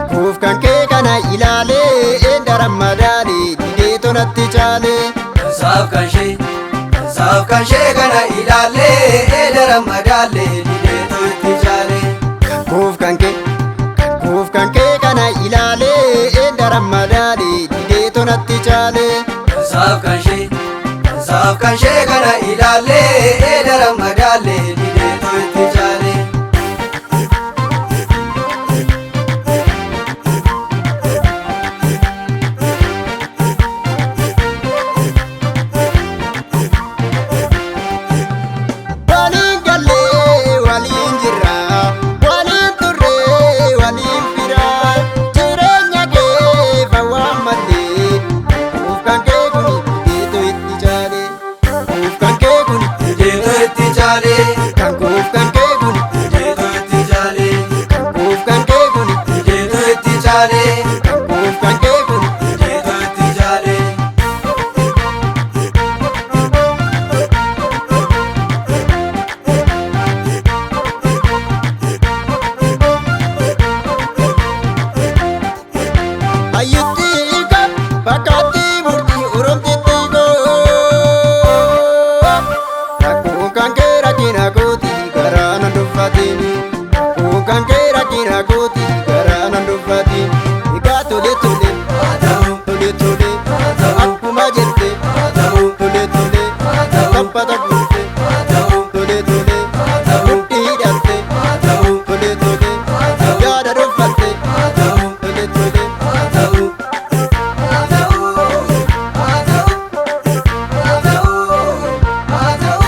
Kuuf kan kee kana ilaalee daran madaalee didee tonatti caalee. Saaf kan shee kana ilaalee daran madaalee didee tonatti caalee. Kuuf kan kee kana ilaalee daran madaalee didee tonatti caalee. Saaf kan shee kana ilaalee daran madaalee didee tonatti caalee. Kan kuuf kan kee kun didee tonatti caalee. kan kuuf kan kee kun Didee tonatti caalee. kan kuuf kan kee kun Didee tonatti caalee. ayyutti kan fakkaatti murtii oromtitti rakkoon kan kee rakkina kooti garaa nan dubbatini. Rakkoon kan kee rakkina kooti garaa nan dubbatini. Egaa tole tole Haa ta'u, tole tole haa ta'u, akkuma jette haa ta'u, tole tole haa ta'u, taphata guute haa ta'u, tole tole haa ta'u, mudhii hidhatte haa ta'u, tole tole haa ta'u, yaada dhoffatte haa ta'u, tole tole. haa ta'u, haa ta'u, haa ta'u, haa ta'u, haa ta'u.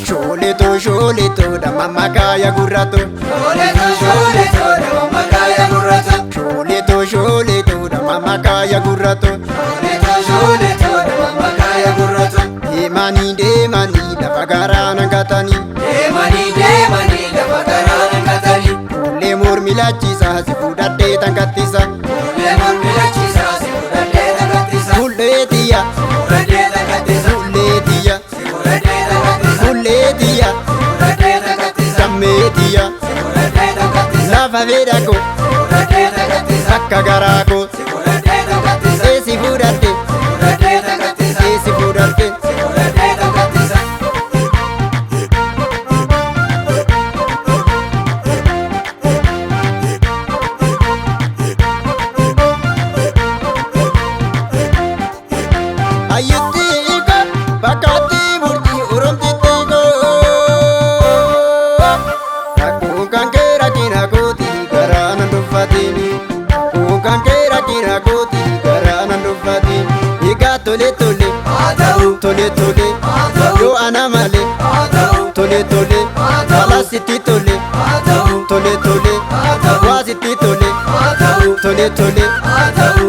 Shooleto dhamma makaaya gurrato. Shooleto nama makaaya gurrato. Shooleto dhamma makaaya gurrato. Shooleto nama makaaya gurrato. Deemanii lafa garaa nangatanii. Deemanii lafa garaa nangatanii. Fuullee mormi lachiisa si fudhadhee tangattisa. Fuullee mormi lachiisa si fudhadhee tangattisa. Fuullee tiyya Fudhadhee tangattisa. fuullee tiyya Si fudhadhee tangattisa. fuullee tiyya Fudhadhee tangattisa. sammee tiyya Si fudhadhee tangattisa. lafa fedha koo Si fudhadhee tangattisa. akka garaa koo Si fudhadhee tangattisa. eessi fudhadhe Si fudhadhee tangattisa. eessi fudhadhe. Si fudhadhee tangattisa. Ayyutti kan fakkaatti murtii oromtitti rakkoon kan kee rakkina kooti garaa nan dubbatini. Rakkoon kan kee rakkina kooti garaa nan dubbatini. Egaa tole tole Haa ta'u, tole tole haa ta'u, yoo ana malee haa ta'u, tole tole haa ta'u, haala sitti tole haa ta'u, tole tole haa ta'u, waa sitti tole haa ta'u, tole tole haa ta'u.